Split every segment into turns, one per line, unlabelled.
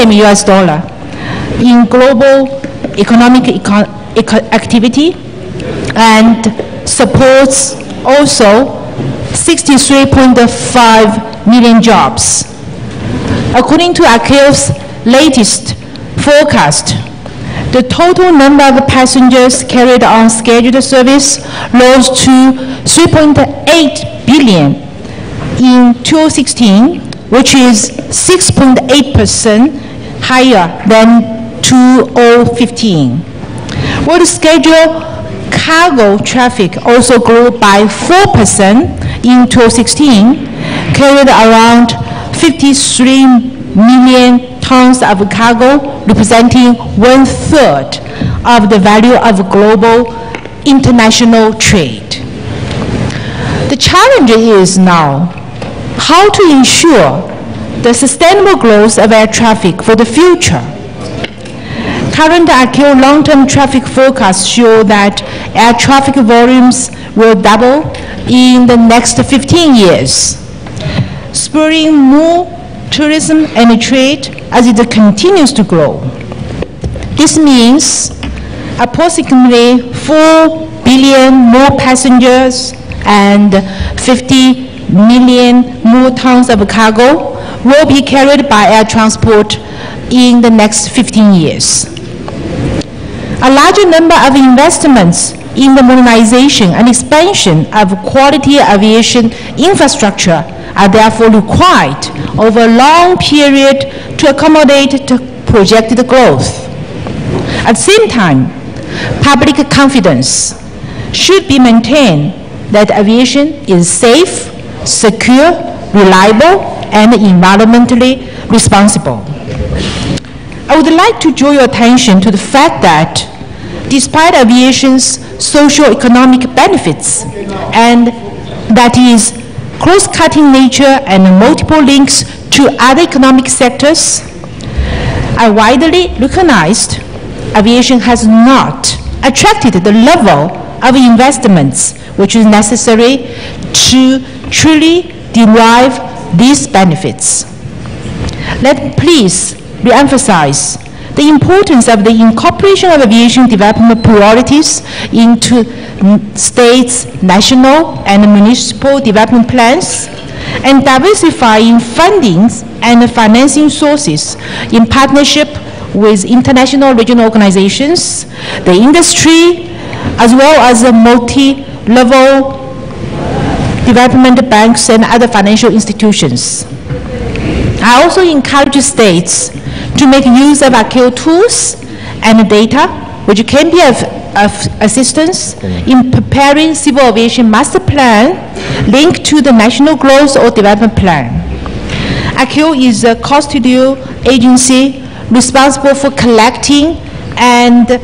trillion US dollar in global economic activity and supports also 63.5 million jobs. According to Icao's latest forecast, the total number of passengers carried on scheduled service rose to 3.8 billion in 2016, which is 6.8% higher than 2015. World scheduled cargo traffic also grew by 4% in 2016, carried around 53 million tons of cargo, representing 1/3 of the value of global international trade. The challenge is now how to ensure the sustainable growth of air traffic for the future. Current Icao long-term traffic forecasts show that air traffic volumes will double in the next 15 years, spurring more tourism and trade as it continues to grow. This means approximately 4 billion more passengers and 50 million more tons of cargo will be carried by air transport in the next 15 years. A larger number of investments in the modernization and expansion of quality aviation infrastructure are therefore required over a long period to accommodate the projected growth. At the same time, public confidence should be maintained that aviation is safe, secure, reliable, and environmentally responsible. I would like to draw your attention to the fact that despite aviation's socio-economic benefits and that is cross-cutting nature and multiple links to other economic sectors, are widely recognized, aviation has not attracted the level of investments which is necessary to truly derive these benefits. Let me please re-emphasize the importance of the incorporation of aviation development priorities into states, national, and municipal development plans, and diversifying fundings and financing sources in partnership with international regional organizations, the industry, as well as the multi-level development banks and other financial institutions. I also encourage states to make use of Icao tools and data which can be of assistance in preparing civil aviation master plan linked to the national growth or development plan. Icao is a custodial agency responsible for collecting and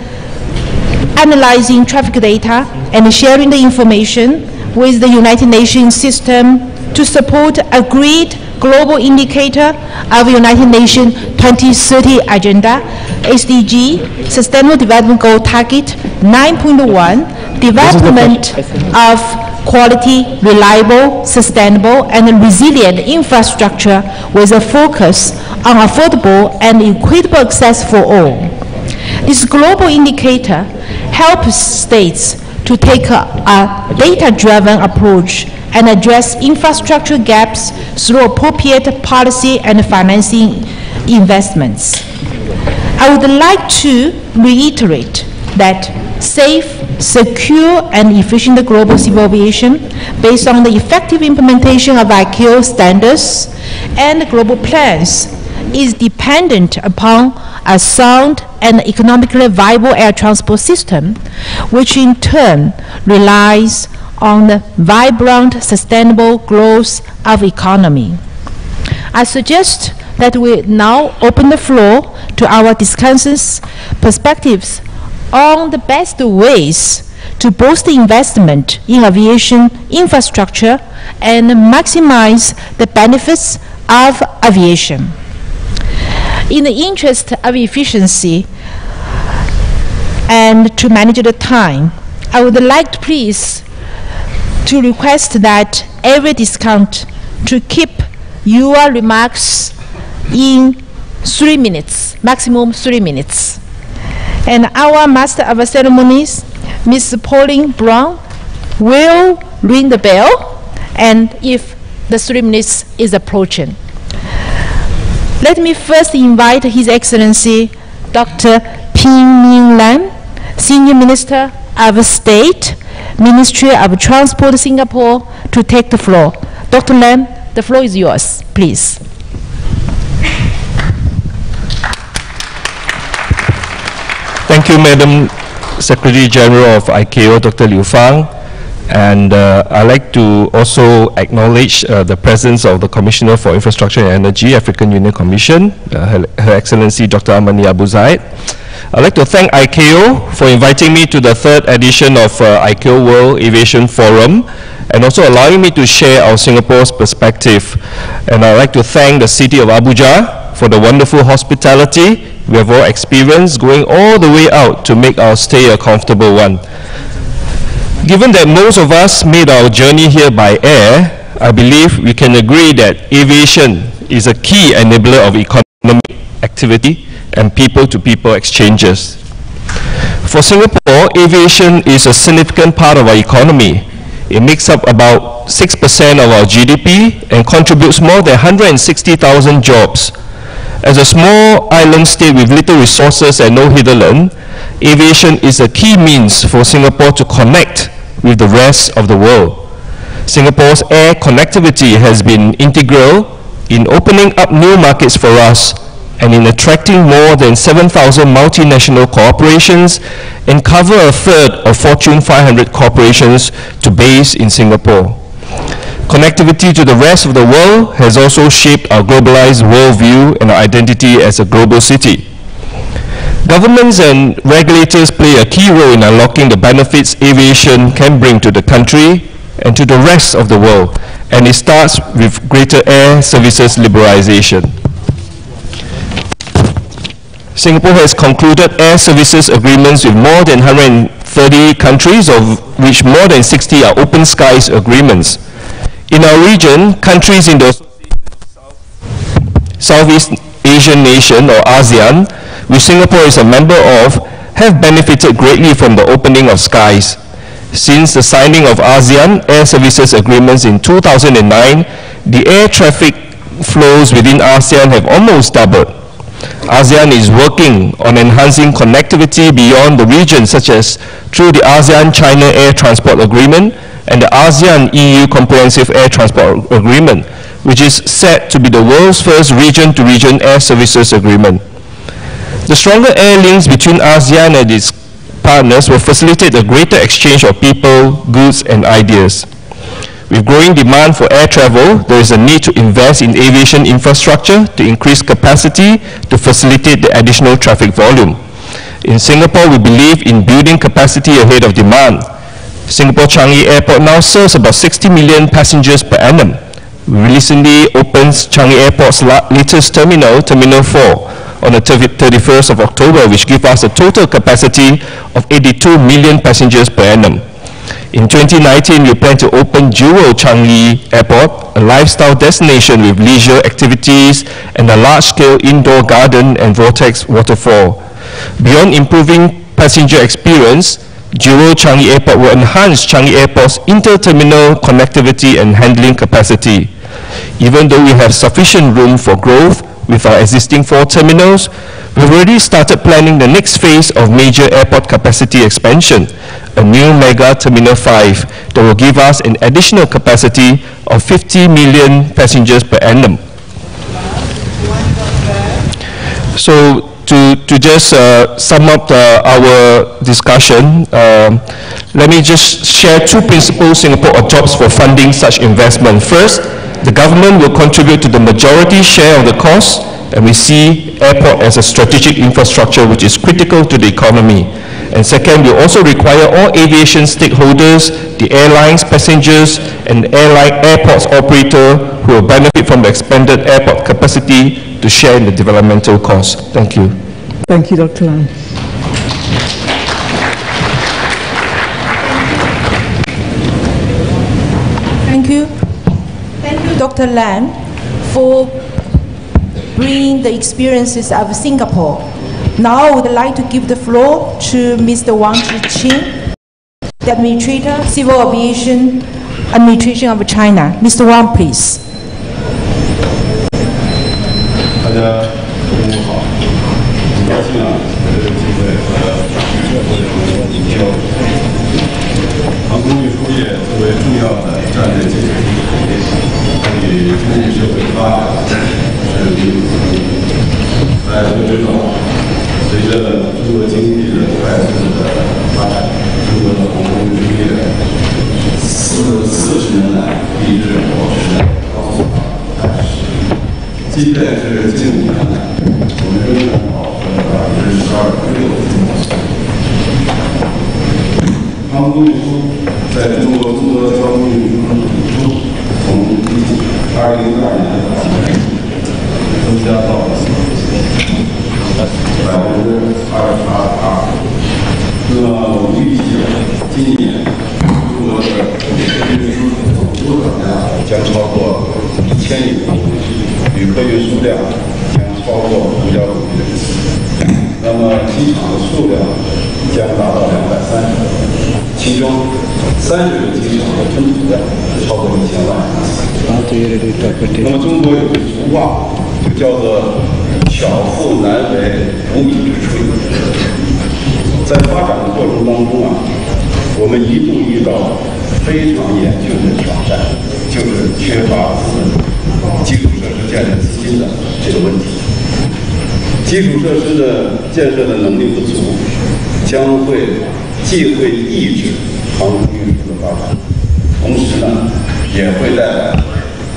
analyzing traffic data and sharing the information with the United Nations system to support agreed global indicator of United Nations 2030 Agenda, SDG, Sustainable Development Goal Target 9.1, development of quality, reliable, sustainable, and resilient infrastructure with a focus on affordable and equitable access for all. This global indicator helps states to take a data-driven approach and address infrastructure gaps through appropriate policy and financing investments. I would like to reiterate that safe, secure, and efficient global civil aviation based on the effective implementation of Icao standards and global plans is dependent upon a sound and economically viable air transport system, which in turn relies on the vibrant, sustainable growth of economy. I suggest that we now open the floor to our discussions, perspectives on the best ways to boost investment in aviation infrastructure and maximize the benefits of aviation. In the interest of efficiency and to manage the time, I would like to please to request that every discount to keep your remarks in 3 minutes, maximum 3 minutes. And our Master of Ceremonies, Ms. Pauline Brown, will ring the bell, and if the 3 minutes is approaching. Let me first invite His Excellency Dr. Ping Lam, Senior Minister of State, Ministry of Transport, Singapore, to take the floor. Dr. Lam, the floor is yours, please.
Thank you, Madam Secretary General of Icao, Dr. Liu Fang. And I'd like to also acknowledge the presence of the Commissioner for Infrastructure and Energy, African Union Commission, Her Excellency Dr. Amani Abu Zaid. I'd like to thank Icao for inviting me to the 3rd edition of Icao World Aviation Forum, and also allowing me to share our Singapore's perspective. And I'd like to thank the city of Abuja for the wonderful hospitality we have all experienced, going all the way out to make our stay a comfortable one. Given that most of us made our journey here by air, I believe we can agree that aviation is a key enabler of economic activity and people-to-people exchanges. For Singapore, aviation is a significant part of our economy. It makes up about 6% of our GDP and contributes more than 160,000 jobs. As a small island state with little resources and no hinterland, aviation is a key means for Singapore to connect with the rest of the world. Corporation's air connectivity has been integral in opening up new markets for us and in attracting more than 7,000 multinational corporations and cover a third of Fortune 500 corporations to base in Singapore. Connectivity to the rest of the world has also shaped our globalized worldview and our identity as a global city. Governments and regulators play a key role in unlocking the benefits aviation can bring to the country and to the rest of the world, and it starts with greater air services liberalization. Singapore has concluded air services agreements with more than 130 countries, of which more than 60 are open skies agreements. In our region, countries in the Southeast Asian nation, or ASEAN, which Singapore is a member of, have benefited greatly from the opening of skies. Since the signing of ASEAN Air Services Agreements in 2009, the air traffic flows within ASEAN have almost doubled. ASEAN is working on enhancing connectivity beyond the region, such as through the ASEAN-China Air Transport Agreement and the ASEAN-EU Comprehensive Air Transport Agreement, which is set to be the world's first region-to-region air services agreement. The stronger air links between ASEAN and its partners will facilitate a greater exchange of people, goods, and ideas. With growing demand for air travel, there is a need to invest in aviation infrastructure to increase capacity to facilitate the additional traffic volume. In Singapore, we believe in building capacity ahead of demand. Singapore Changi Airport now serves about 60 million passengers per annum. We recently opened Changi Airport's latest terminal, Terminal 4, on the 31st of October, which gives us a total capacity of 82 million passengers per annum. In 2019, we plan to open Jewel Changi Airport, a lifestyle destination with leisure activities and a large-scale indoor garden and vortex waterfall. Beyond improving passenger experience, Jewel Changi Airport will enhance Changi Airport's inter-terminal connectivity and handling capacity. Even though we have sufficient room for growth with our existing 4 terminals, we've already started planning the next phase of major airport capacity expansion, a new mega Terminal 5 that will give us an additional capacity of 50 million passengers per annum. So to just sum up our discussion, let me just share 2 principles Singapore adopts for funding such investment. First, the government will contribute to the majority share of the cost, and we see airport as a strategic infrastructure which is critical to the economy. And second, we also require all aviation stakeholders, the airlines, passengers, and airports operator who will benefit from the expanded airport capacity to share in the developmental costs. Thank you.
Thank you, Dr. Lam.
Thank you. Thank you, Dr. Lam, for bring the experiences of Singapore. Now I would like to give the floor to Mr. Wang Zhiqing, the Administrator, Civil Aviation Administration of China. Mr. Wang, please.
大家中午好，很高兴啊，有这个机会和您交流。航空运输业作为重要的战略竞争力，对经济社会发展是立足不移。大家都知道，随着中国经济的快速的发展，中国的航空运输业40年来一直保持高速发展势。 即便是近5年来，我们仍然保持了12.6%的增长。航空运输在中国综合交通运输中比重从2002年增加到28%。那么我们预计今年中国的运输总出口量将超过1000亿公里。 旅客运输量将超过5.5亿人，那么机场的数量将达到230个，其中30个机场的吞吐量超过1000万人。那么中国有句俗话，就叫做“巧妇难为无米之炊”。在发展的过程当中啊，我们一度遇到非常严峻的挑战，就是缺乏基础设施建设资金的这个问题，基础设施的建设的能力不足，将会既会抑制航空运输的发展，同时呢，也会带来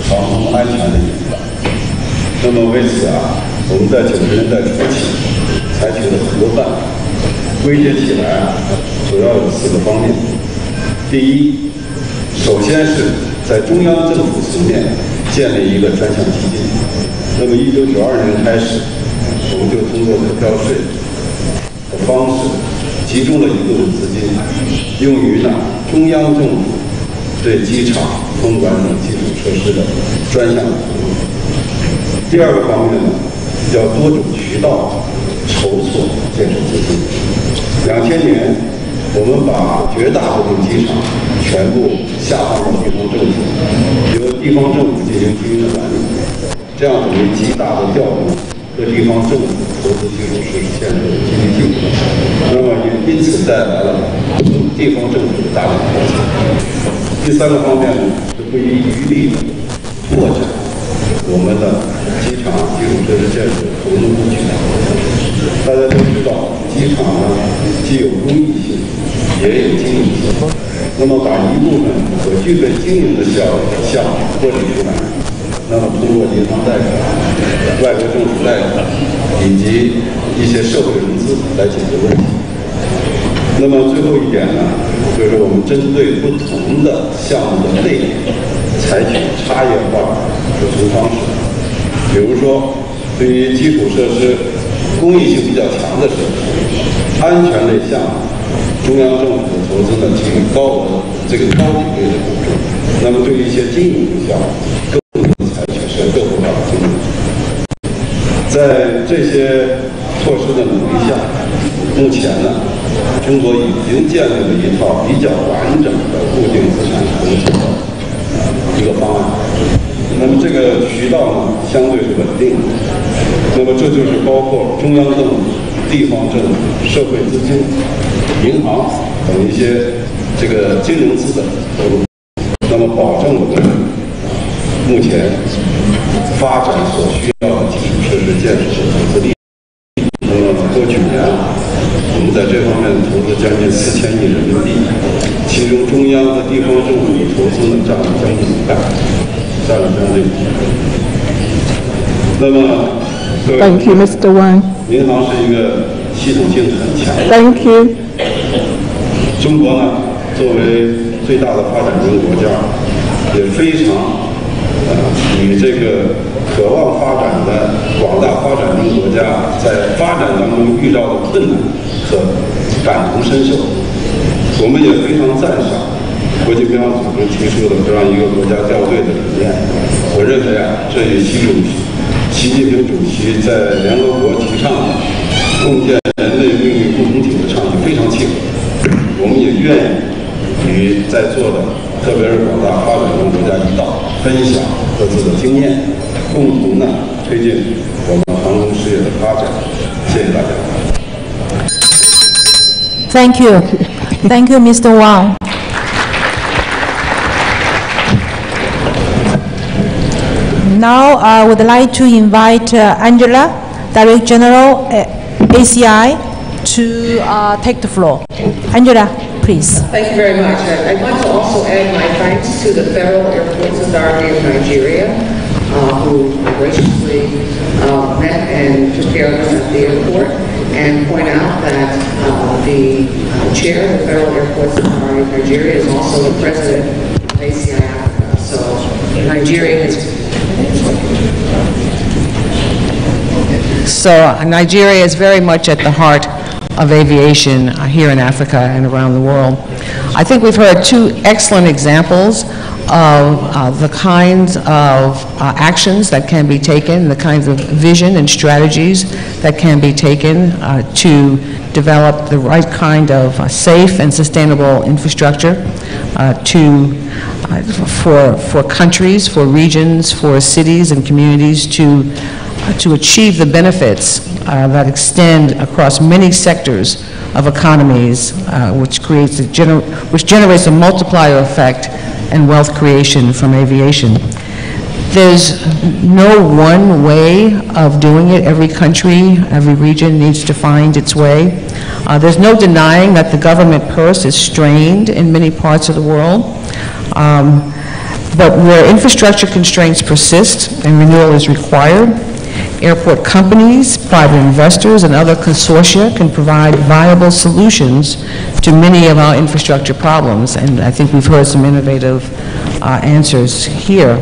航空安全的隐患。那么为此啊，我们在90年代初期采取了很多办法，归结起来啊，主要有4个方面。第一，首先是在中央政府层面 建立一个专项基金。那么，1992年开始，我们就通过股票税的方式，集中了一部分资金，用于中央政府对机场、空管等基础设施的专项服务。第二个方面呢，叫多种渠道筹措建设资金。2000年，我们把绝大部分机场全部下放到地方政府，由地方政府进行经营管理，这样等于极大的调动各地方政府投资基础设施建设的积极性，那么也因此带来了地方政府的大量投资。第3个方面呢，是不遗余力的拓展我们的机场基础设施建设投入渠道。大家都知道，机场呢既有公益性，也有经营性。那么把一部分可具备经营的项目获取出来，那么通过银行贷款、外国政府贷款以及一些社会融资来解决问题。那么最后一点呢，就是我们针对不同的项目的类别，采取差异化补充方式。比如说，对于基础设施公益性比较强的设施、安全类项目，中央政府投资呢给予高比例的补助。那么对于一些经营项目，更采取是个性化的经营。在这些措施的努力下，目前呢，中国已经建立了一套比较完整的固定资产投资的一个方案。那么这个渠道呢，相对是稳定的。那么这就是包括中央政府、地方政府、社会资金、银行等一些这个金融资本投入，那么保证我们目前发展所需要的基础设施建设的投资力。那么过去年，我们在这方面投资将近4000亿人民币，其中中央和地方政府的投资呢占了将近1半，占了将近。那么，
Thank you, Mr. Wang.
银行是一个系统性很强的。
Thank you.
中国呢，作为最大的发展中国家，也非常与这个渴望发展的广大发展中国家在发展当中遇到的困难和感同身受。我们也非常赞赏国际民航组织提出的这样一个国家调队的理念。我认为啊，这与习习近平主席在联合国提倡的共建人类命运共同体的倡议非常契合，我们也愿意与在座的，特别是广大发展中国家一道，分享各自的经验，共同的推进我们航空事业的发展。谢谢大家。
Thank you. Thank you, Mr. Wang. Now I would like to invite Angela, Director General ACI, to take the floor. Angela, please.
Thank you very much. I'd like to also add my thanks to the Federal Airports Authority of Nigeria, who graciously met and prepared us at the airport, and point out that the chair of the Federal Airports Authority of Nigeria is also the president of ACI Africa. So Nigeria is very much at the heart of aviation here in Africa and around the world. I think we've heard two excellent examples of the kinds of actions that can be taken, the kinds of vision and strategies that can be taken to develop the right kind of safe and sustainable infrastructure for countries, for regions, for cities and communities to achieve the benefits that extend across many sectors of economies, which generates a multiplier effect and wealth creation from aviation. There's no one way of doing it. Every country, every region needs to find its way. There's no denying that the government purse is strained in many parts of the world. But where infrastructure constraints persist and renewal is required, airport companies, private investors, and other consortia can provide viable solutions to many of our infrastructure problems, and I think we've heard some innovative answers here.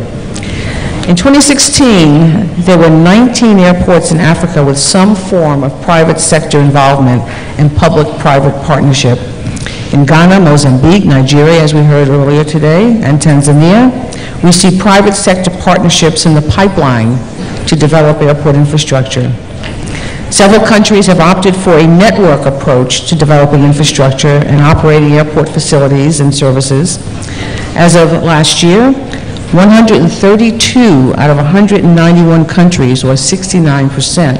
In 2016, there were 19 airports in Africa with some form of private sector involvement and public-private partnership. In Ghana, Mozambique, Nigeria, as we heard earlier today, and Tanzania, we see private sector partnerships in the pipeline to develop airport infrastructure. Several countries have opted for a network approach to developing infrastructure and operating airport facilities and services. As of last year, 132 out of 191 countries, or 69%,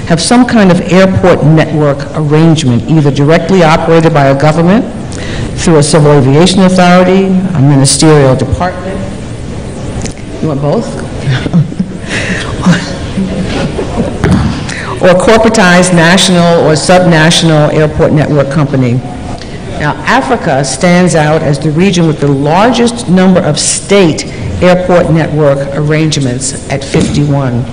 have some kind of airport network arrangement, either directly operated by a government, through a civil aviation authority, a ministerial department. You want both? Or corporatized national or subnational airport network company. Now, Africa stands out as the region with the largest number of state airport network arrangements at 51.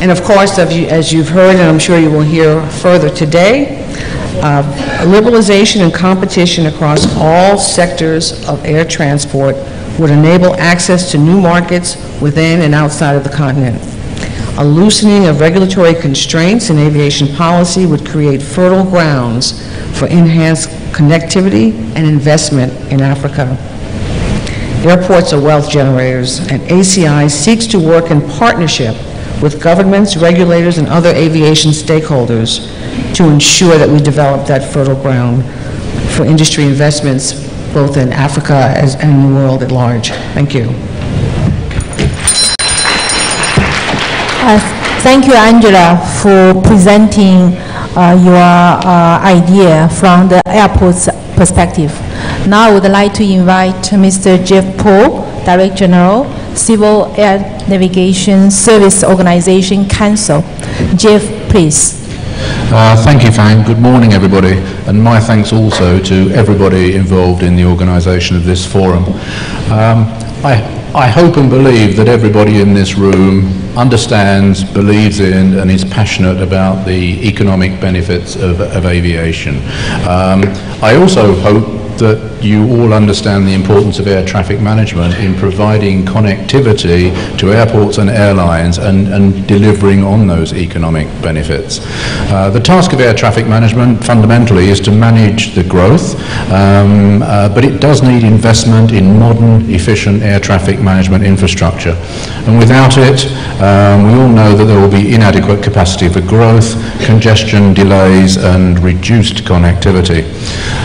And of course, as you've heard, and I'm sure you will hear further today, liberalization and competition across all sectors of air transport would enable access to new markets within and outside of the continent. A loosening of regulatory constraints in aviation policy would create fertile grounds for enhanced connectivity and investment in Africa. Airports are wealth generators, and ACI seeks to work in partnership with governments, regulators, and other aviation stakeholders to ensure that we develop that fertile ground for industry investments both in Africa and in the world at large. Thank you.
Thank you, Angela, for presenting your idea from the airport's perspective. Now I would like to invite Mr. Jeff Paul, Director General, Civil Air Navigation Service Organization Council. Jeff, please.
Thank you, Fang. Good morning, everybody, and my thanks also to everybody involved in the organisation of this forum. I hope and believe that everybody in this room understands, believes in, and is passionate about the economic benefits of aviation. I also hope that you all understand the importance of air traffic management in providing connectivity to airports and airlines and delivering on those economic benefits. The task of air traffic management fundamentally is to manage the growth, but it does need investment in modern, efficient air traffic management infrastructure. And without it, we all know that there will be inadequate capacity for growth, congestion, delays, and reduced connectivity.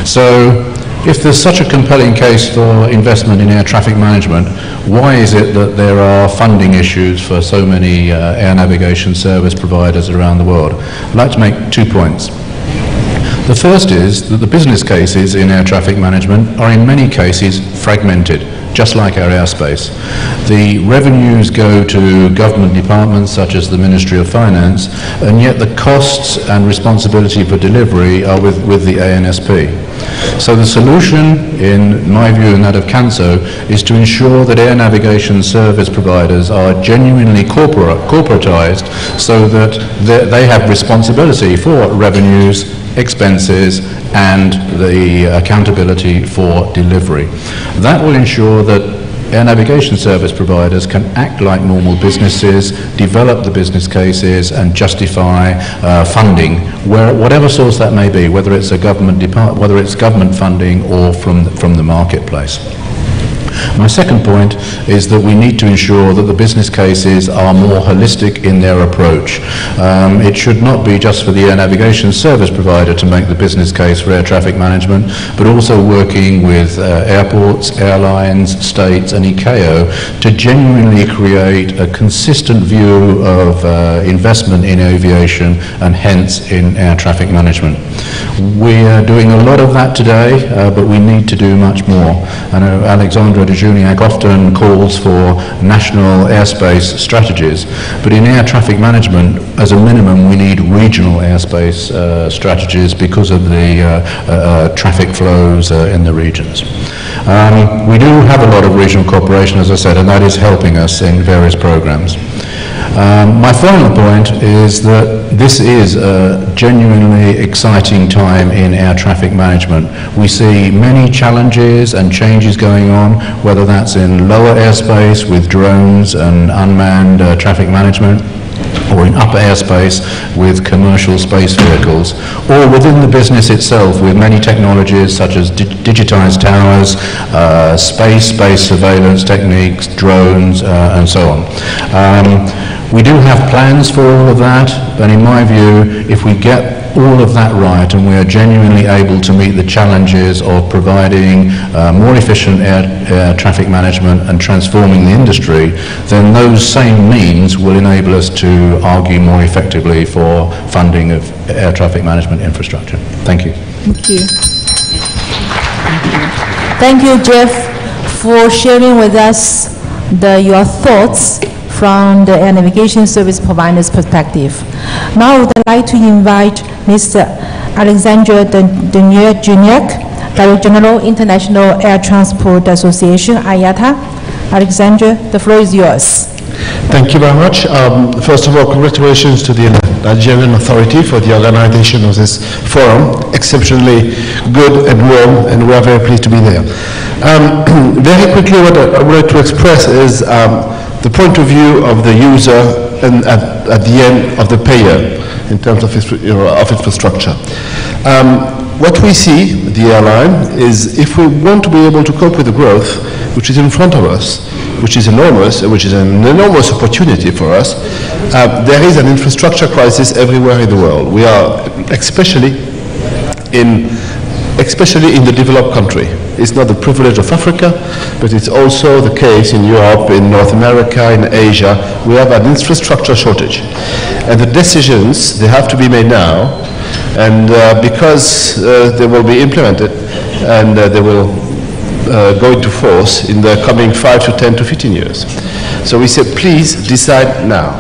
So, if there's such a compelling case for investment in air traffic management, why is it that there are funding issues for so many air navigation service providers around the world? I'd like to make 2 points. The first is that the business cases in air traffic management are in many cases fragmented, just like our airspace. The revenues go to government departments such as the Ministry of Finance, and yet the costs and responsibility for delivery are with the ANSP. So the solution, in my view and that of CANSO, is to ensure that air navigation service providers are genuinely corporatized so that they have responsibility for revenues, expenses, and the accountability for delivery. That will ensure that air navigation service providers can act like normal businesses, develop the business cases, and justify funding, whatever source that may be, whether it's a whether it's government funding or from the marketplace. My second point is that we need to ensure that the business cases are more holistic in their approach. It should not be just for the air navigation service provider to make the business case for air traffic management, but also working with airports, airlines, states, and Icao to genuinely create a consistent view of investment in aviation and hence in air traffic management. We are doing a lot of that today, but we need to do much more. I know Alexandra de Juniac often calls for national airspace strategies, but in air traffic management, as a minimum, we need regional airspace strategies because of the traffic flows in the regions. We do have a lot of regional cooperation, as I said, and that is helping us in various programs. My final point is that this is a genuinely exciting time in air traffic management. We see many challenges and changes going on, whether that's in lower airspace with drones and unmanned traffic management, or in upper airspace with commercial space vehicles, or within the business itself with many technologies such as digitized towers, space-based surveillance techniques, drones, and so on. We do have plans for all of that, and in my view, if we get all of that right and we are genuinely able to meet the challenges of providing more efficient air traffic management and transforming the industry, then those same means will enable us to argue more effectively for funding of air traffic management infrastructure. Thank you.
Thank you. Thank you, Jeff, for sharing with us your thoughts from the air navigation service provider's perspective. Now I would like to invite Mr. Alexandre de Juniac, Director General, International Air Transport Association, IATA. Alexandre, the floor is yours.
Thank you very much. First of all, congratulations to the Nigerian authority for the organization of this forum. Exceptionally good and warm, and we are very pleased to be there. Very quickly, what I would like to express is the point of view of the user and at the end of the payer in terms of infrastructure. What we see, the airline, is if we want to be able to cope with the growth which is in front of us, which is enormous, which is an enormous opportunity for us, there is an infrastructure crisis everywhere in the world. We are especially in the developed country. It's not the privilege of Africa, but it's also the case in Europe, in North America, in Asia. We have an infrastructure shortage. And the decisions, they have to be made now, and because they will be implemented and they will go into force in the coming 5 to 10 to 15 years. So we say, please decide now.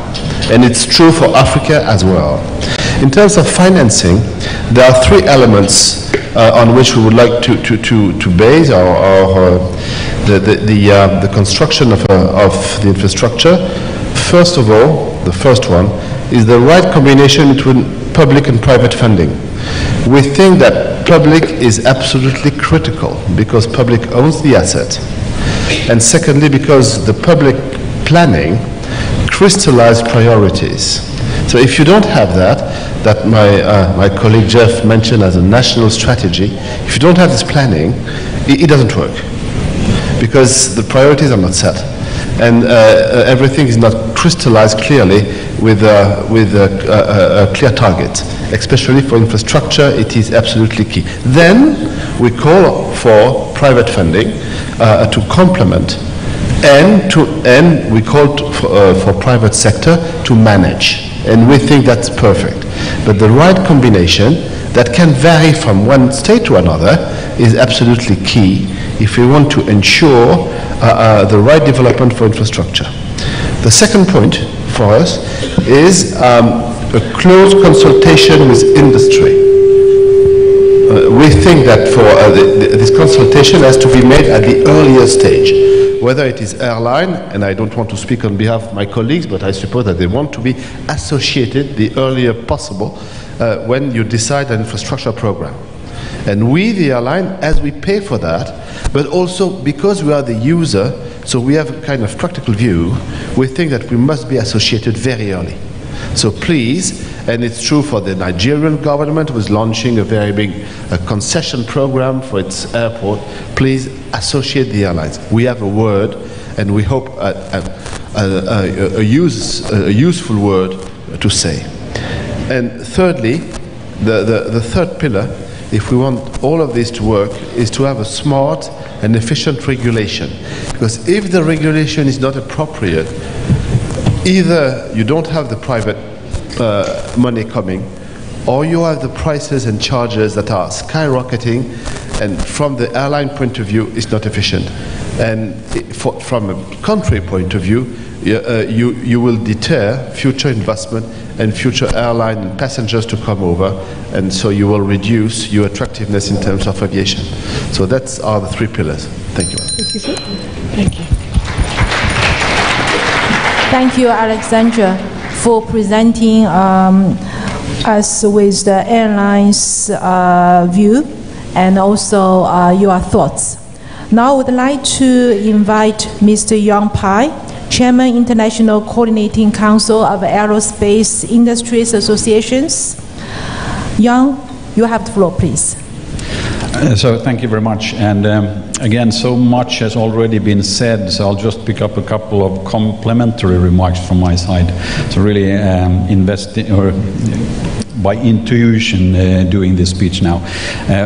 And it's true for Africa as well. In terms of financing, there are 3 elements on which we would like to base the construction of the infrastructure. First of all, the first one is the right combination between public and private funding. We think that public is absolutely critical because public owns the asset. And secondly, because the public planning crystallizes priorities. So if you don't have that my colleague Jeff mentioned as a national strategy, if you don't have this planning, it doesn't work because the priorities are not set. And everything is not crystallized clearly with a clear target. Especially for infrastructure, it is absolutely key. Then we call for private funding to complement, and we call for private sector to manage. And we think that's perfect. But the right combination that can vary from one state to another is absolutely key if we want to ensure the right development for infrastructure. The second point for us is a close consultation with industry. We think that for this consultation has to be made at the earlier stage, whether it is airline, and I don't want to speak on behalf of my colleagues, but I suppose that they want to be associated the earlier possible when you decide an infrastructure program. And we, the airline, as we pay for that, but also because we are the user, so we have a kind of practical view, we think that we must be associated very early. So please, and it's true for the Nigerian government who is launching a very big concession program for its airport, please associate the airlines. We have a word, and we hope a useful word to say. And thirdly, the third pillar, if we want all of this to work, is to have a smart and efficient regulation. Because if the regulation is not appropriate, either you don't have the private money coming, or you have the prices and charges that are skyrocketing, and from the airline point of view, it's not efficient. And from a country point of view, you will deter future investment and future airline and passengers to come over, and so you will reduce your attractiveness in terms of aviation. So that's are the three pillars. Thank you.
Thank you, sir. Thank you.
Thank you, Alexandra, for presenting us with the airline's view and also your thoughts. Now I would like to invite Mr. Yang Pai, Chairman, International Coordinating Council of Aerospace Industries Associations. Yang, you have the floor, please.
So thank you very much. And again, so much has already been said, so I'll just pick up a couple of complementary remarks from my side. So really by intuition doing this speech now.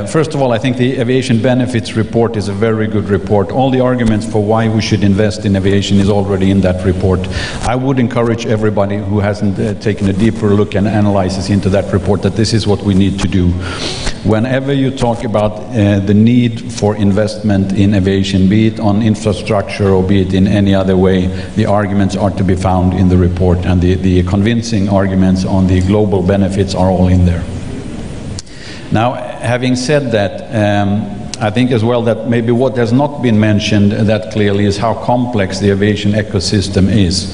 First of all, I think the aviation benefits report is a very good report. All the arguments for why we should invest in aviation is already in that report. I would encourage everybody who hasn't taken a deeper look and analysis into that report that this is what we need to do. Whenever you talk about the need for investment in aviation, be it on infrastructure or be it in any other way, the arguments are to be found in the report, and the convincing arguments on the global benefits are all in there. Now, having said that, I think as well that maybe what has not been mentioned that clearly is how complex the aviation ecosystem is,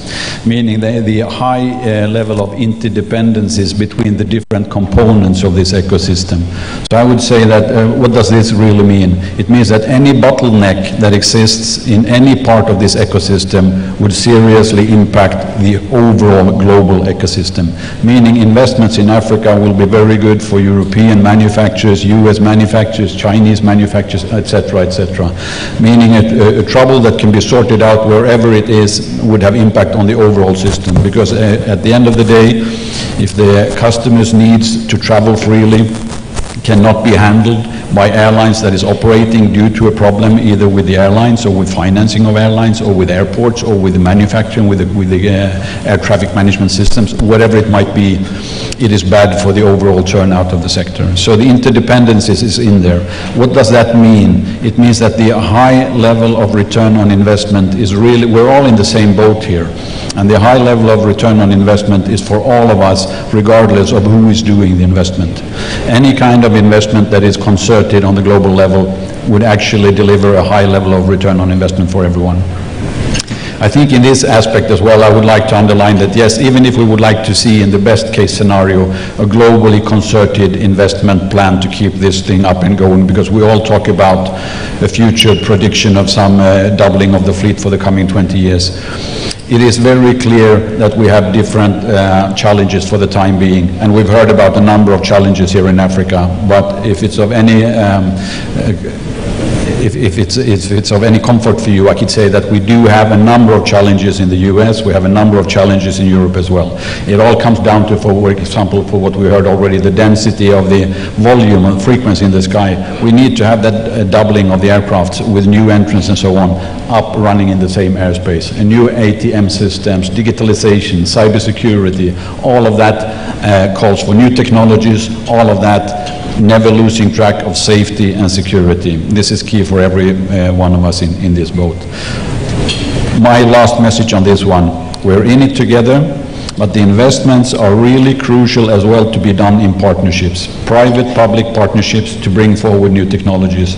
meaning the high level of interdependencies between the different components of this ecosystem. So I would say that what does this really mean? It means that any bottleneck that exists in any part of this ecosystem would seriously impact the overall global ecosystem, meaning investments in Africa will be very good for European manufacturers, US manufacturers, Chinese manufacturers, etc., etc. Meaning a trouble that can be sorted out wherever it is would have impact on the overall system, because at the end of the day, if the customer's needs to travel freely cannot be handled by airlines that is operating due to a problem either with the airlines or with financing of airlines or with airports or with the manufacturing, with the air traffic management systems, whatever it might be, it is bad for the overall turnout of the sector. So the interdependencies is in there. What does that mean? It means that the high level of return on investment is really, we're all in the same boat here. And the high level of return on investment is for all of us, regardless of who is doing the investment. Any kind of investment that is concerted on the global level would actually deliver a high level of return on investment for everyone. I think in this aspect as well, I would like to underline that yes, even if we would like to see in the best case scenario a globally concerted investment plan to keep this thing up and going, because we all talk about a future prediction of some doubling of the fleet for the coming 20 years. It is very clear that we have different challenges for the time being, and we've heard about a number of challenges here in Africa, but if it's of any if it's of any comfort for you, I could say that we do have a number of challenges in the US, we have a number of challenges in Europe as well. It all comes down to, for example, for what we heard already, the density of the volume and frequency in the sky. We need to have that doubling of the aircraft with new entrants and so on, up running in the same airspace. And new ATM systems, digitalization, cybersecurity, all of that calls for new technologies, all of that never losing track of safety and security. This is key for every one of us in this boat. My last message on this one, we're in it together, but the investments are really crucial as well to be done in partnerships, private-public partnerships to bring forward new technologies,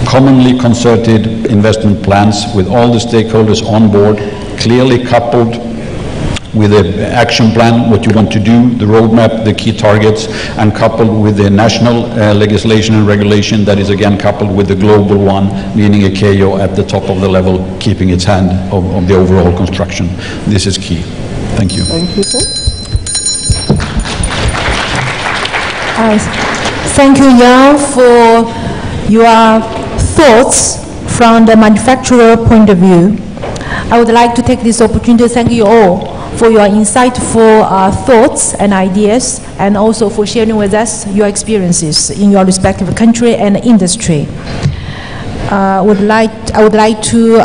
commonly concerted investment plans with all the stakeholders on board, clearly coupled with an action plan, what you want to do, the roadmap, the key targets, and coupled with the national legislation and regulation that is again coupled with the global one, meaning Icao at the top of the level, keeping its hand of the overall construction. This is key. Thank you.
Thank you, sir. Thank you, Jan, for your thoughts from the manufacturer point of view. I would like to take this opportunity to thank you all for your insightful thoughts and ideas, and also for sharing with us your experiences in your respective country and industry. I would like to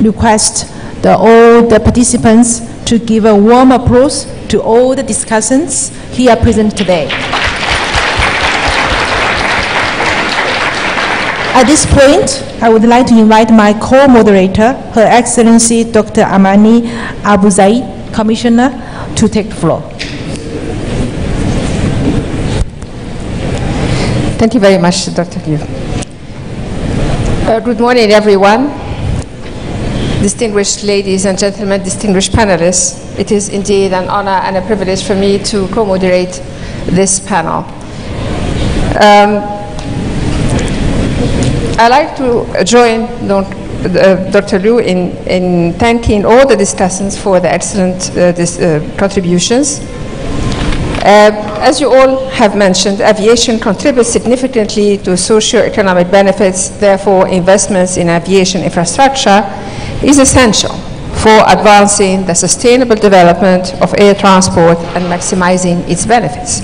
request all the participants to give a warm applause to all the discussants here present today. At this point, I would like to invite my co-moderator, Her Excellency Dr. Amani Abuzaid, Commissioner, to take the floor.
Thank you very much, Dr. Liu. Good morning, everyone. Distinguished ladies and gentlemen, distinguished panelists, it is indeed an honor and a privilege for me to co-moderate this panel. I'd like to join Dr. Liu in thanking all the discussants for the excellent contributions. As you all have mentioned, aviation contributes significantly to socio-economic benefits. Therefore, investments in aviation infrastructure is essential for advancing the sustainable development of air transport and maximizing its benefits.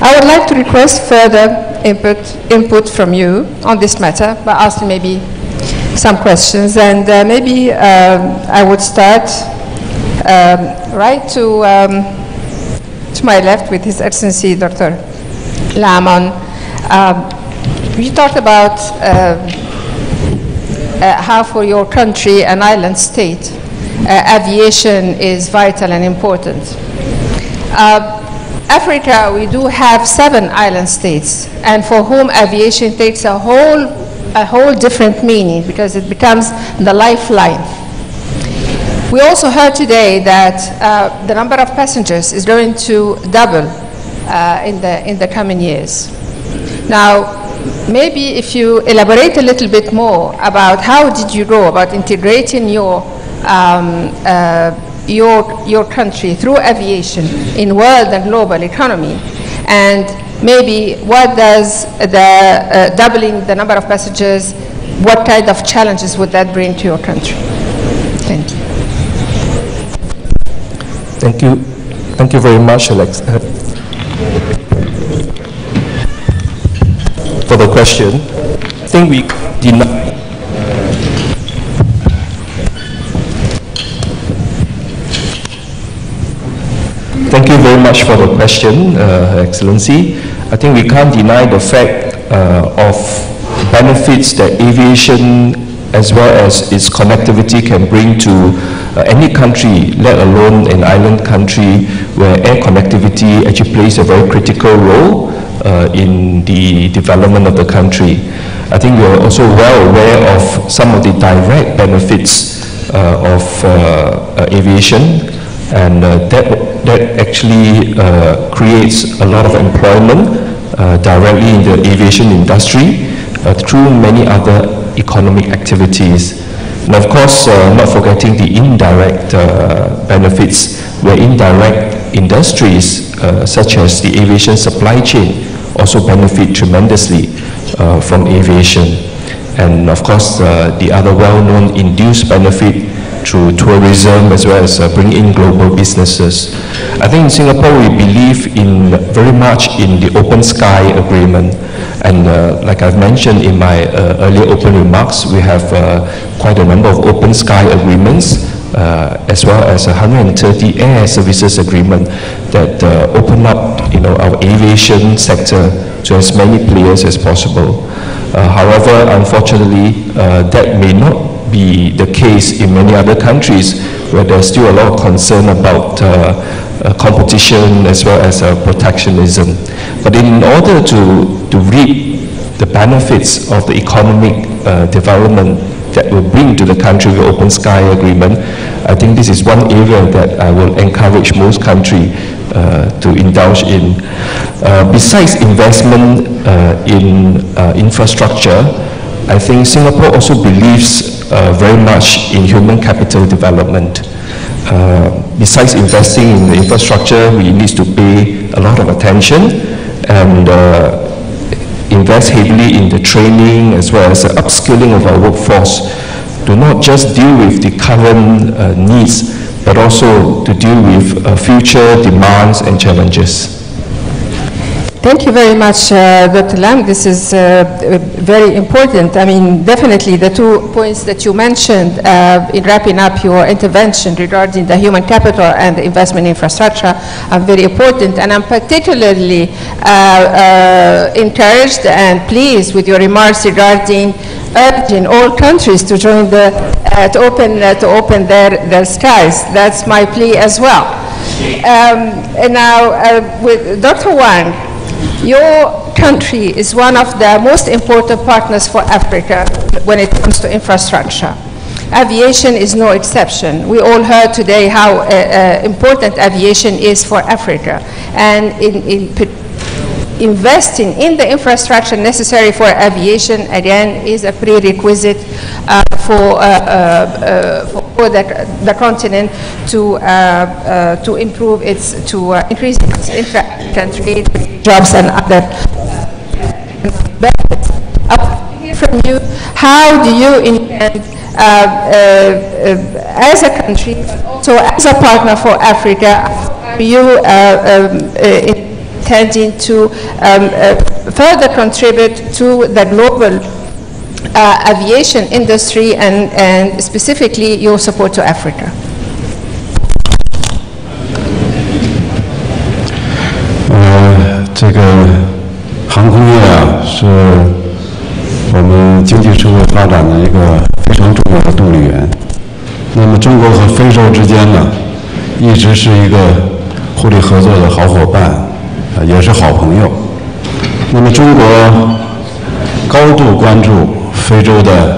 I would like to request further input from you on this matter by asking maybe some questions, and maybe I would start right to my left with His Excellency Dr. Lamon. You talked about how for your country, an island state, aviation is vital and important. Africa, we do have 7 island states, and for whom aviation takes a whole different meaning, because it becomes the lifeline. We also heard today that the number of passengers is going to double in the coming years. Now, maybe if you elaborate a little bit more about how did you go about integrating your country through aviation in world and global economy, and maybe what does the doubling the number of passengers, what kind of challenges would that bring to your country? Thank you.
Thank you. Thank you very much, Alex, for the question. I think we deny. Thank you very much for the question, Her Excellency. I think we can't deny the fact of benefits that aviation as well as its connectivity can bring to any country, let alone an island country where air connectivity actually plays a very critical role in the development of the country. I think we are also well aware of some of the direct benefits of aviation, and that actually creates a lot of employment directly in the aviation industry through many other economic activities. And of course, not forgetting the indirect benefits, where indirect industries such as the aviation supply chain also benefit tremendously from aviation. And of course, the other well-known induced benefit through tourism, as well as bring in global businesses. I think in Singapore we believe very much in the open sky agreement, and like I've mentioned in my earlier open remarks, we have quite a number of open sky agreements, as well as 130 air services agreement that open up our aviation sector to as many players as possible. However, unfortunately, that may not be the case in many other countries, where there's still a lot of concern about competition as well as protectionism. But in order to reap the benefits of the economic development that will bring to the country the open sky agreement, I think this is one area that I will encourage most countries to indulge in. Besides investment in infrastructure, I think Singapore also believes very much in human capital development. Besides investing in the infrastructure, we need to pay a lot of attention and invest heavily in the training as well as the upskilling of our workforce to not just deal with the current needs, but also to deal with future demands and challenges.
Thank you very much, Dr. Lam. This is very important. I mean, definitely the 2 points that you mentioned in wrapping up your intervention regarding the human capital and the investment infrastructure are very important. And I'm particularly encouraged and pleased with your remarks regarding urging all countries to join to open their skies. That's my plea as well. And now, with Dr. Wang, your country is one of the most important partners for Africa when it comes to infrastructure. Aviation is no exception. We all heard today how important aviation is for Africa. And in investing in the infrastructure necessary for aviation, again, is a prerequisite for the continent to improve to increase its intra-country jobs and other benefits. I want to hear from you, how do you intend, as a country, but also as a partner for Africa, are you intending to further contribute to the global aviation industry and specifically your support to Africa?
这个航空业是我们经济社会发展的一个非常重要的动力源。那么中国和非洲之间呢，一直是一个互利合作的好伙伴，也是好朋友。那么中国高度关注非洲的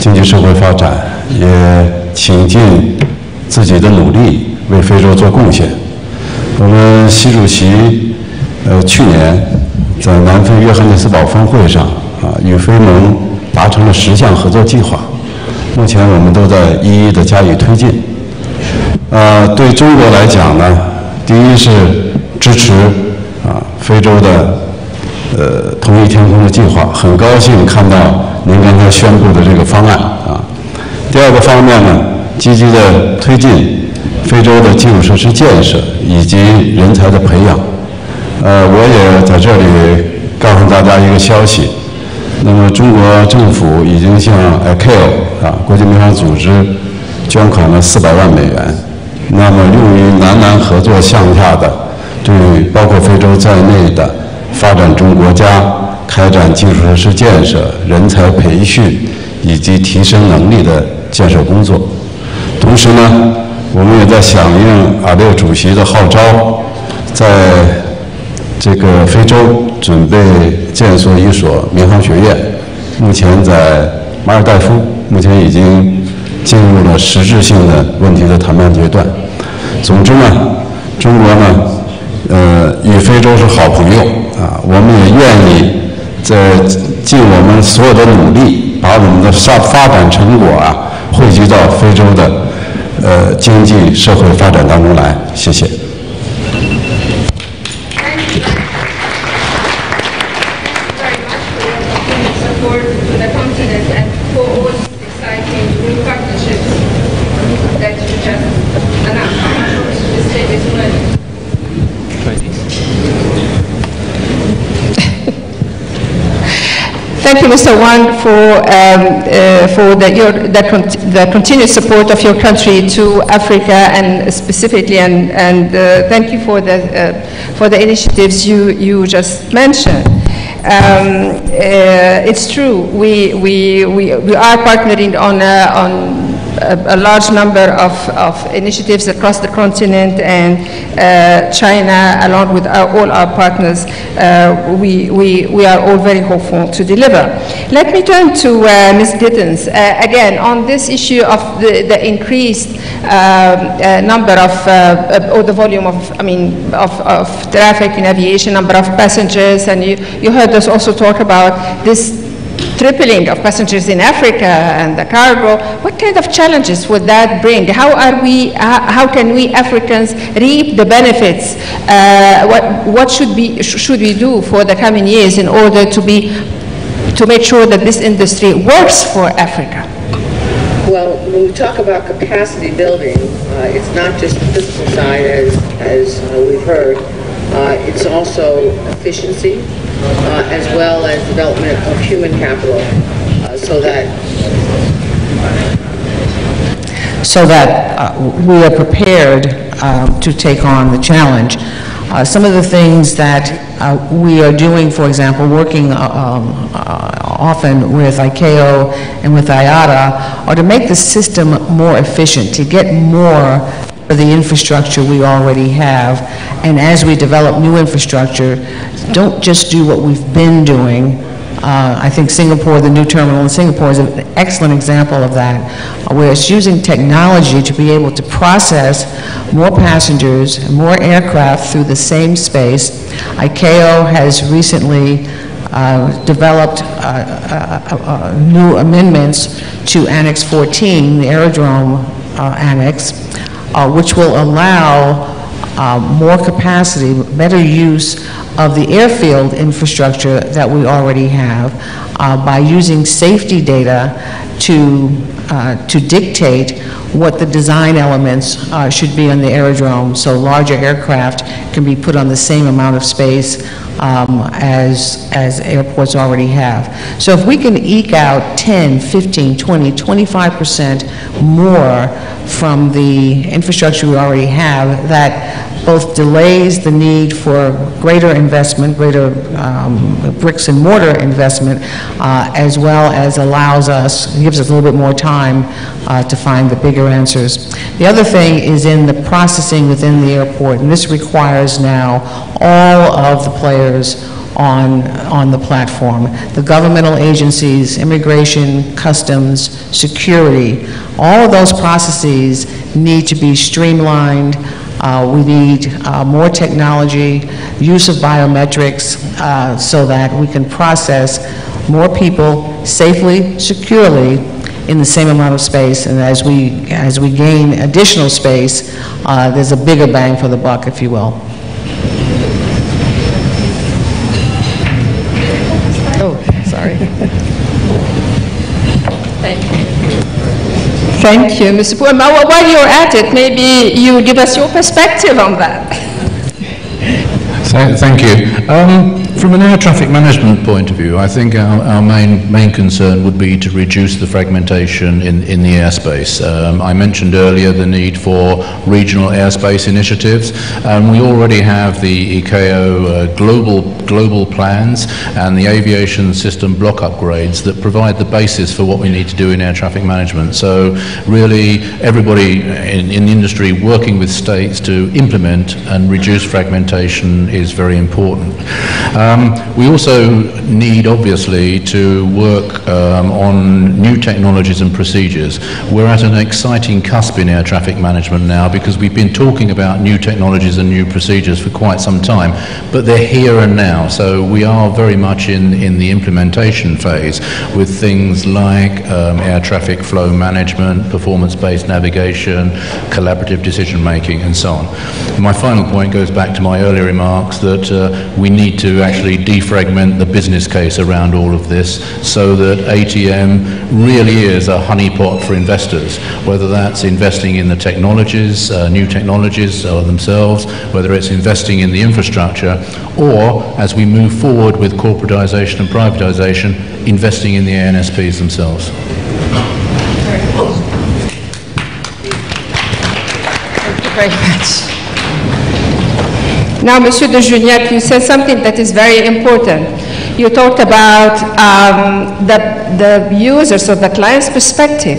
经济社会发展，也倾尽自己的努力为非洲做贡献。我们习主席去年在南非约翰内斯堡峰会上与非盟达成了10项合作计划，目前我们都在一一的加以推进。对中国来讲呢，第一是支持非洲的同一天空的计划，很高兴看到您刚才宣布的这个方案第二个方面呢，积极的推进非洲的基础设施建设以及人才的培养。我也在这里告诉大家一个消息，那么中国政府已经向 Icao 国际民航组织捐款了400万美元，那么用于南合作项下的对包括非洲在内的发展中国家开展基础设施建设、人才培训以及提升能力的建设工作。同时呢，我们也在响应阿六主席的号召，在这个非洲准备建设一所民航学院，目前在马尔代夫，目前已经进入了实质性的问题的谈判阶段。总之呢，中国呢，与非洲是好朋友啊，我们也愿意在尽我们所有的努力，把我们的发展成果啊汇聚到非洲的经济社会发展当中来。谢谢。
Thank you, Mr. Wan, for the continued support of your country to Africa and specifically, and thank you for the initiatives you just mentioned. It's true. We are partnering on a large number of initiatives across the continent, and China, along with all our partners, we are all very hopeful to deliver. Let me turn to Ms. Gittens again on this issue of the increased number of or the volume of traffic in aviation, number of passengers, and you heard us also talk about this tripling of passengers in Africa and the cargo. What kind of challenges would that bring? How can we Africans reap the benefits? What should we do for the coming years in order to make sure that this industry works for Africa?
Well, when we talk about capacity building, it's not just the physical side as we've heard. It's also efficiency, as well as development of human capital, so that
we are prepared to take on the challenge. Some of the things that we are doing, for example, working often with Icao and with IATA, are to make the system more efficient, to get more for the infrastructure we already have. And as we develop new infrastructure, don't just do what we've been doing. I think Singapore, the new terminal in Singapore is an excellent example of that, where it's using technology to be able to process more passengers and more aircraft through the same space. Icao has recently developed new amendments to Annex 14, the aerodrome annex, which will allow more capacity, better use of the airfield infrastructure that we already have by using safety data to dictate what the design elements should be on the aerodrome, so larger aircraft can be put on the same amount of space as airports already have. So if we can eke out 10, 15, 20, 25% more from the infrastructure we already have, that both delays the need for greater investment, greater bricks and mortar investment, as well as gives us a little bit more time to find the bigger answers. The other thing is in the processing within the airport, and this requires now all of the players on the platform. The governmental agencies, immigration, customs, security, all of those processes need to be streamlined. We need more technology, use of biometrics, so that we can process more people safely, securely, in the same amount of space. And as we gain additional space, there's a bigger bang for the buck, if you will.
Oh, sorry. Thank you. Thank you, Mr. Puan. While you're at it, maybe you give us your perspective on that.
Thank you. From an air traffic management point of view, I think our main concern would be to reduce the fragmentation in the airspace. I mentioned earlier the need for regional airspace initiatives, and we already have the Icao global plans and the aviation system block upgrades that provide the basis for what we need to do in air traffic management. So really everybody in the industry working with states to implement and reduce fragmentation is very important. We also need, obviously, to work on new technologies and procedures. We're at an exciting cusp in air traffic management now because we've been talking about new technologies and new procedures for quite some time, but they're here and now. So we are very much in the implementation phase with things like air traffic flow management, performance-based navigation, collaborative decision-making, and so on. My final point goes back to my earlier remarks that we need to actually defragment the business case around all of this so that ATM really is a honeypot for investors, whether that's investing in the technologies, new technologies themselves, whether it's investing in the infrastructure, or as we move forward with corporatization and privatization, investing in the ANSPs themselves.
Thank you very much. Now, Monsieur de Juniac, you said something that is very important. You talked about the users or the client's perspective,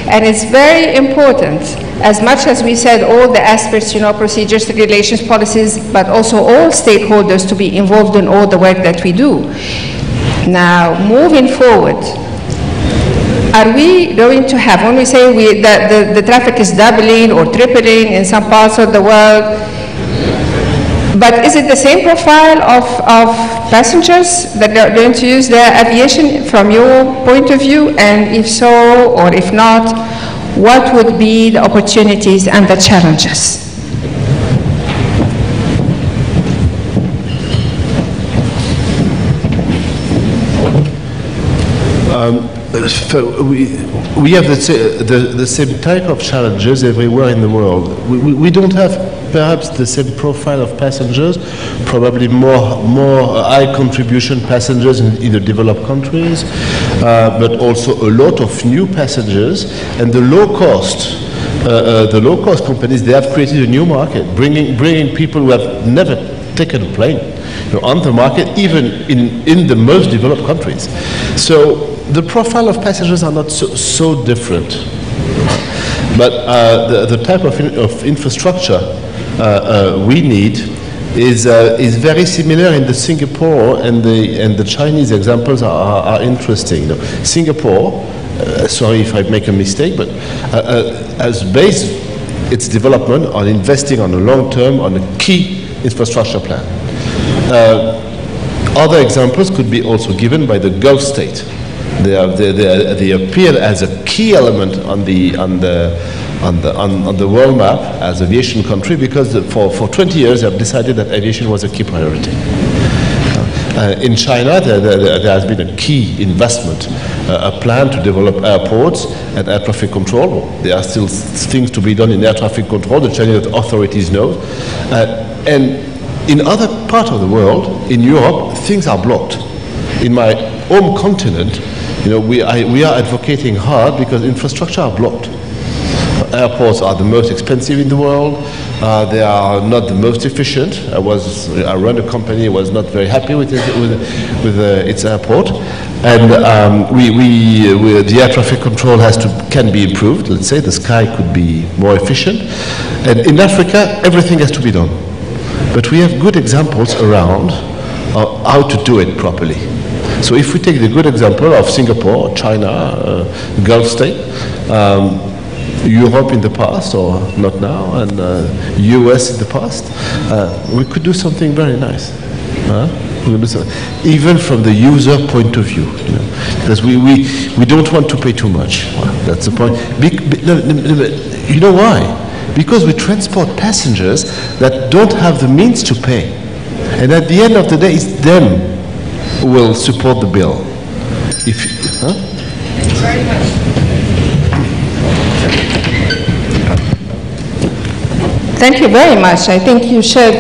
and it's very important, as much as we said all the aspects, procedures, regulations, policies, but also all stakeholders to be involved in all the work that we do. Now, moving forward, are we going to have, when we say that the traffic is doubling or tripling in some parts of the world, but is it the same profile of passengers that are going to use the aviation from your point of view? And if so, or if not, what would be the opportunities and the challenges?
We have the same type of challenges everywhere in the world. We don't have perhaps the same profile of passengers, probably more high contribution passengers in the developed countries, but also a lot of new passengers, and the low cost companies, they have created a new market, bringing people who have never taken a plane on the market, even in the most developed countries. So the profile of passengers are not so different, but the type of infrastructure we need is very similar in the Singapore and the Chinese examples are interesting. Singapore, sorry if I make a mistake, but has based its development on investing on the long term on a key infrastructure plan. Other examples could be also given by the Gulf state. They appear as a key element on the world map as aviation country because for 20 years they have decided that aviation was a key priority. In China, there has been a key investment, a plan to develop airports and air traffic control. There are still things to be done in air traffic control, the Chinese authorities know. And in other parts of the world, in Europe, things are blocked. In my home continent, we are advocating hard because infrastructure are blocked. Airports are the most expensive in the world. They are not the most efficient. I run a company, was not very happy with its airport, and the air traffic control can be improved. Let's say the sky could be more efficient, and in Africa everything has to be done. But we have good examples around of how to do it properly. So if we take the good example of Singapore, China, Gulf state, Europe in the past, or not now, and US in the past, we could do something very nice. Even from the user point of view, because we don't want to pay too much. That's the point. You know why? Because we transport passengers that don't have the means to pay. And at the end of the day, it's them who will support the bill. Thank you very much.
Thank you very much. I think you shed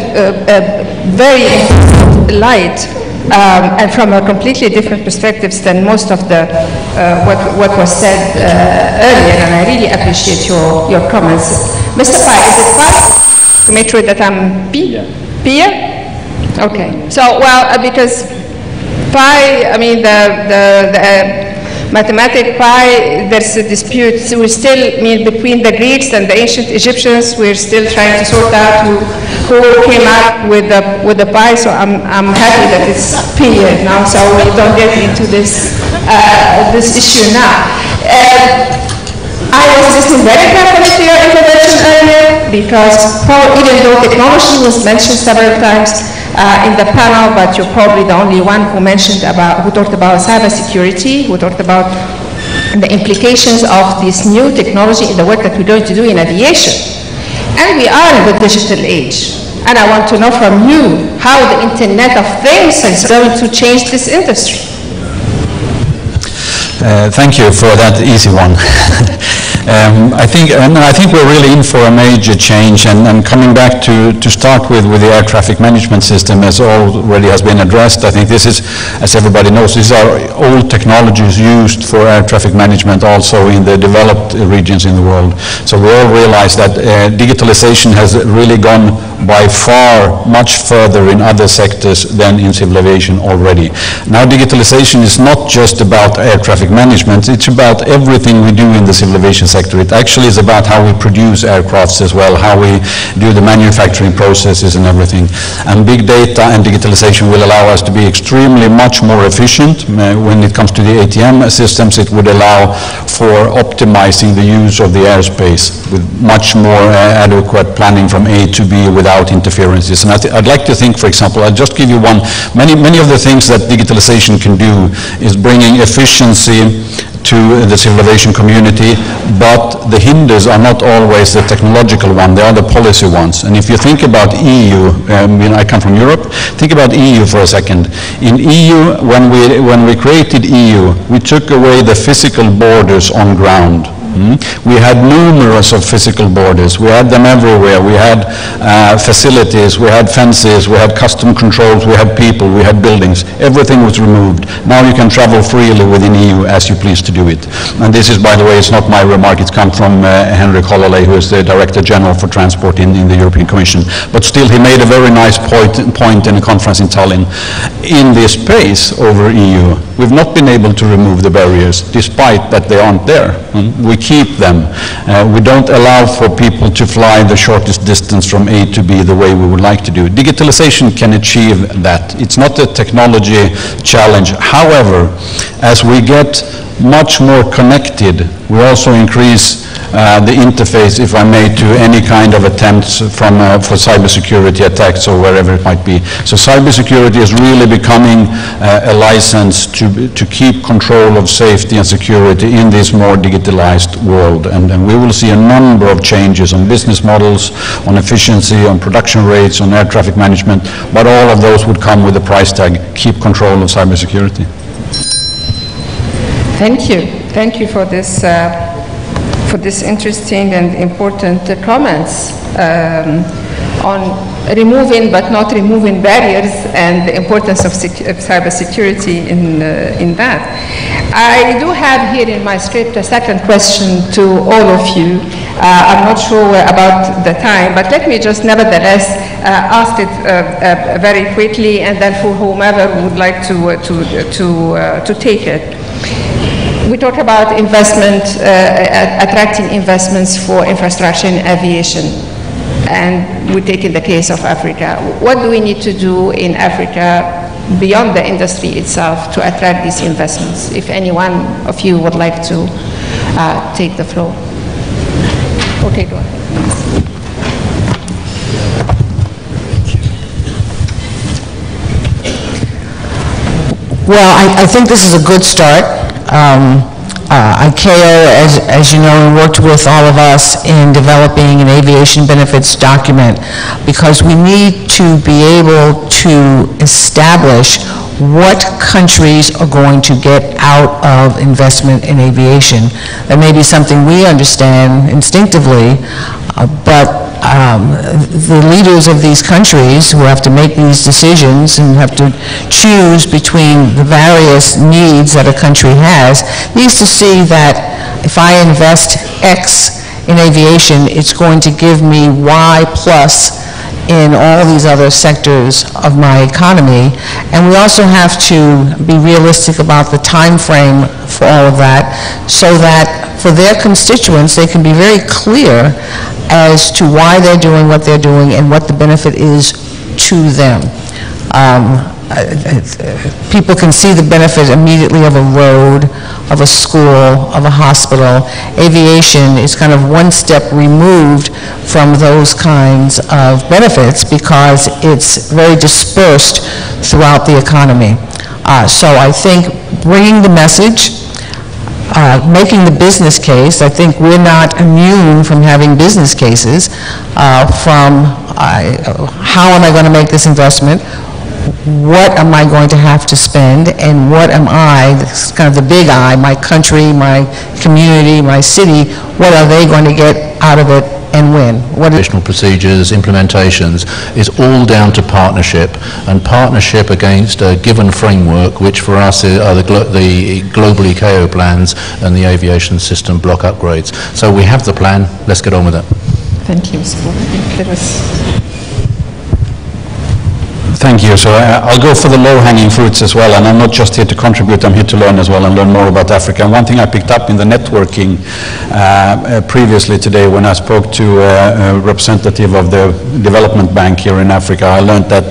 a very important light and from a completely different perspectives than most of the what was said earlier, and I really appreciate your comments. Mr. Pai, is it Pai? To make sure that I'm Pia? Okay. So, well, because Pai, I mean, mathematic pi, there's a dispute. So we still, between the Greeks and the ancient Egyptians, we're still trying to sort out who came up with the pi. So I'm happy that it's period now, so we don't get into this issue now. I was listening very carefully to your intervention earlier because even though technology was mentioned several times in the panel, but you're probably the only one who talked about cybersecurity, who talked about the implications of this new technology in the work that we're going to do in aviation. And we are in the digital age. And I want to know from you how the Internet of Things is going to change this industry.
Thank you for that easy one. I think we're really in for a major change, and coming back to start with the air traffic management system, as already has been addressed, I think this is, as everybody knows, these are old technologies used for air traffic management also in the developed regions in the world. So we all realize that digitalization has really gone by far much further in other sectors than in civil aviation already. Now digitalization is not just about air traffic management, it's about everything we do in the civil aviation sector. It actually is about how we produce aircrafts as well, how we do the manufacturing processes and everything. And big data and digitalization will allow us to be extremely much more efficient. When it comes to the ATM systems, it would allow for optimizing the use of the airspace with much more adequate planning from A to B without interferences. And I'd like to think, for example, I'll just give you one. Many of the things that digitalization can do is bringing efficiency to the civil aviation community, but the hinders are not always the technological one, they are the policy ones. And if you think about EU, I come from Europe, think about EU for a second. In EU, when we created EU, we took away the physical borders on ground. We had numerous of physical borders. We had them everywhere. We had facilities, we had fences, we had custom controls, we had people, we had buildings. Everything was removed. Now you can travel freely within EU as you please to do it. And this is, by the way, it's not my remark, it's come from Henrik Hollolay, who is the Director General for Transport in the European Commission. But still, he made a very nice point in a conference in Tallinn. In this space over EU, we've not been able to remove the barriers, despite that they aren't there. We keep them. We don't allow for people to fly the shortest distance from A to B the way we would like to do. Digitalization can achieve that. It's not a technology challenge. However, as we get much more connected, we also increase the interface, if I may, to any kind of attempts for cybersecurity attacks or wherever it might be. So cybersecurity is really becoming a license to keep control of safety and security in this more digitalized world. And we will see a number of changes on business models, on efficiency, on production rates, on air traffic management, but all of those would come with a price tag: keep control of cybersecurity.
Thank you. Thank you for this interesting and important comments on removing but not removing barriers and the importance of cybersecurity in that. I do have here in my script a second question to all of you. I'm not sure about the time, but let me just nevertheless ask it very quickly, and then for whomever would like to take it. We talk about investment, attracting investments for infrastructure in aviation, and we take in the case of Africa. What do we need to do in Africa beyond the industry itself to attract these investments? If any one of you would like to take the floor. Okay, go ahead.
Well, I think this is a good start. Icao, as you know, worked with all of us in developing an aviation benefits document because we need to be able to establish what countries are going to get out of investment in aviation. That may be something we understand instinctively, but the leaders of these countries who have to make these decisions and have to choose between the various needs that a country has needs to see that if I invest X in aviation, it's going to give me Y plus in all these other sectors of my economy. And we also have to be realistic about the time frame for all of that, so that for their constituents, they can be very clear as to why they're doing what they're doing and what the benefit is to them. People can see the benefit immediately of a road, of a school, of a hospital. Aviation is kind of one step removed from those kinds of benefits because it's very dispersed throughout the economy. So I think bringing the message, making the business case. I think we're not immune from having business cases from how am I going to make this investment, what am I going to have to spend, and what am I, this is kind of the big I, my country, my community, my city, what are they going to get out of it and when? What
additional procedures, implementations, is all down to partnership, and partnership against a given framework, which for us are the global Icao plans and the aviation system block upgrades. So we have the plan, let's get on with it.
Thank you, Mr. Board. I think there was...
Thank you. So I'll go for the low-hanging fruits as well, and I'm not just here to contribute, I'm here to learn as well and learn more about Africa. And one thing I picked up in the networking previously today when I spoke to a representative of the development bank here in Africa, I learned that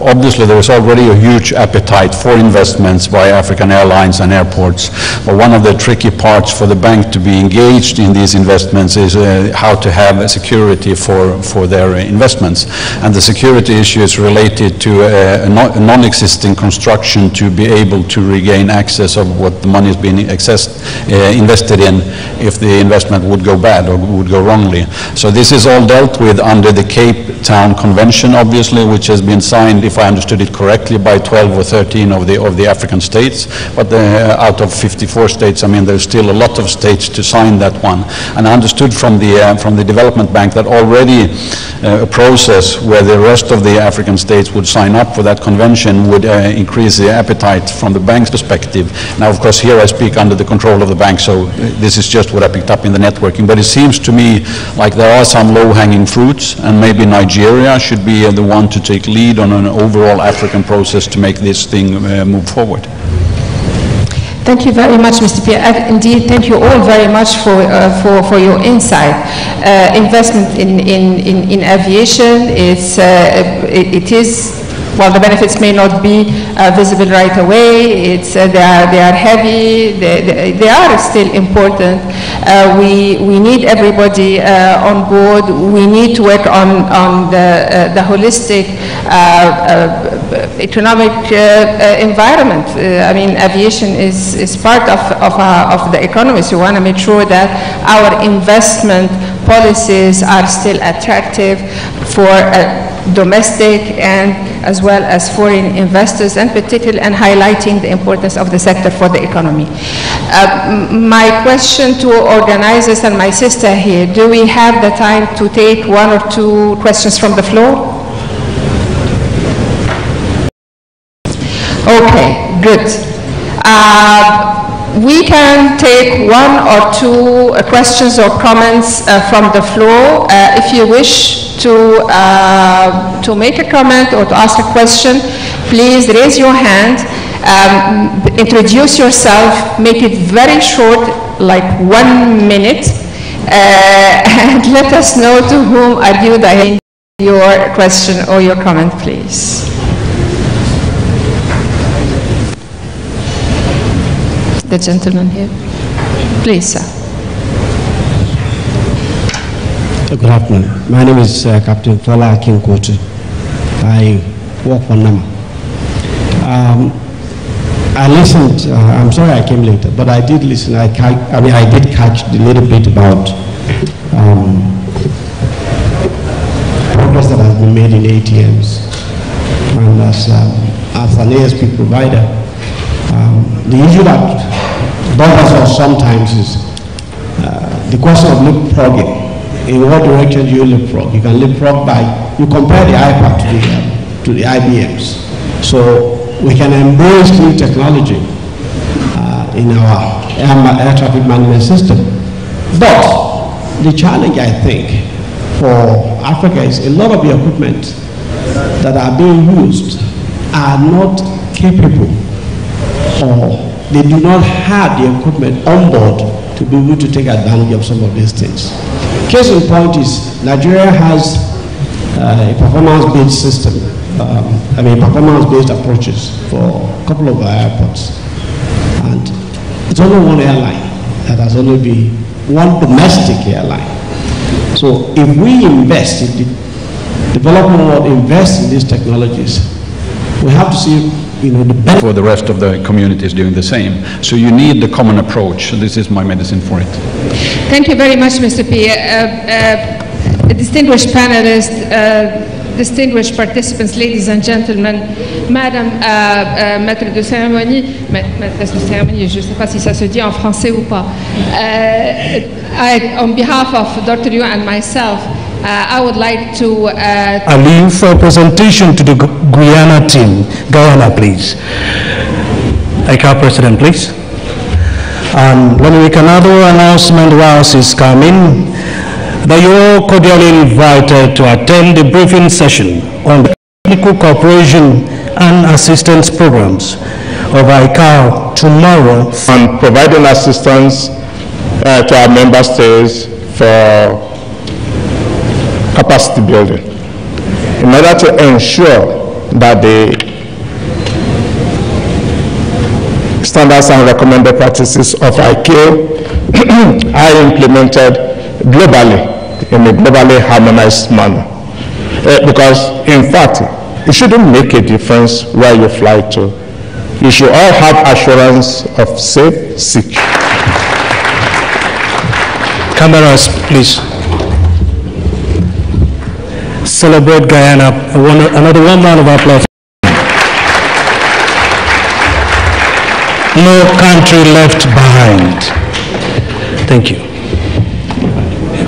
obviously there is already a huge appetite for investments by African airlines and airports. But one of the tricky parts for the bank to be engaged in these investments is how to have a security for their investments. And the security issue is related to a non-existing construction to be able to regain access of what the money is being invested in if the investment would go bad or would go wrongly. So this is all dealt with under the Cape Town Convention, obviously, which has been signed, if I understood it correctly, by 12 or 13 of the African states. But out of 54 states, I mean, there's still a lot of states to sign that one. And I understood from the Development Bank that already a process where the rest of the African states would sign up for that convention would increase the appetite from the bank's perspective. Now, of course, here I speak under the control of the bank, so this is just what I picked up in the networking. But it seems to me like there are some low-hanging fruits, and maybe Nigeria should be the one to take lead on an overall African process to make this thing move forward.
Thank you very much, Mr. Pierre. Indeed, thank you all very much for your insight. Investment in aviation, it is, while the benefits may not be visible right away, they are heavy, they are still important. We need everybody on board. We need to work on the holistic economic environment. I mean, aviation is part of the economy, so we want to make sure that our investment policies are still attractive for domestic and as well as foreign investors, and particularly and highlighting the importance of the sector for the economy. My question to organizers and my sister here, do we have the time to take one or two questions from the floor? Okay, good. We can take one or two questions or comments from the floor. If you wish to make a comment or to ask a question, please raise your hand, introduce yourself, make it very short, like 1 minute, and let us know to whom are you directing your question or your comment, please. The gentleman here. Please, sir.
Good afternoon. My name is Captain Fola Akinkotu. I work for NAMA. I listened, I'm sorry I came later, but I did listen. I did catch a little bit about progress that has been made in ATMs. And as an ASP provider, the issue that bothers us sometimes is the question of leapfrogging. In what direction do you leapfrog? You can leapfrog by, you compare the iPad to the IBMs. So we can embrace new technology in our air traffic management system. But the challenge, I think, for Africa is a lot of the equipment that are being used are not capable, or they do not have the equipment on board to be able to take advantage of some of these things. Case in point is Nigeria has a performance-based system, performance-based approaches for a couple of our airports. And it's only one airline that has only been one domestic airline. So if we invest in the development or invest in these technologies, we have to see the benefit.
For the rest of the communities doing the same. So you need the common approach. This is my medicine for it.
Thank you very much, Mr. P. Distinguished panelists, distinguished participants, ladies and gentlemen, Madame Maître de cérémonie, Maîtresse de cérémonie, je ne sais pas si ça se dit en français ou pas. On behalf of Dr. Liu and myself, I would like to...
Ali, for a presentation to the Guyana team. Guyana, please. Icao President, please. Let me make another announcement while she's coming, that you are cordially invited to attend the briefing session on the technical cooperation and assistance programs of Icao tomorrow.
On providing assistance to our member states for capacity building in order to ensure that the standards and recommended practices of Icao are implemented globally in a globally harmonized manner. Because in fact, it shouldn't make a difference where you fly to. You should all have assurance of safe, secure.
Cameras, please. Celebrate Guyana. Another one round of applause. No country left behind. Thank you.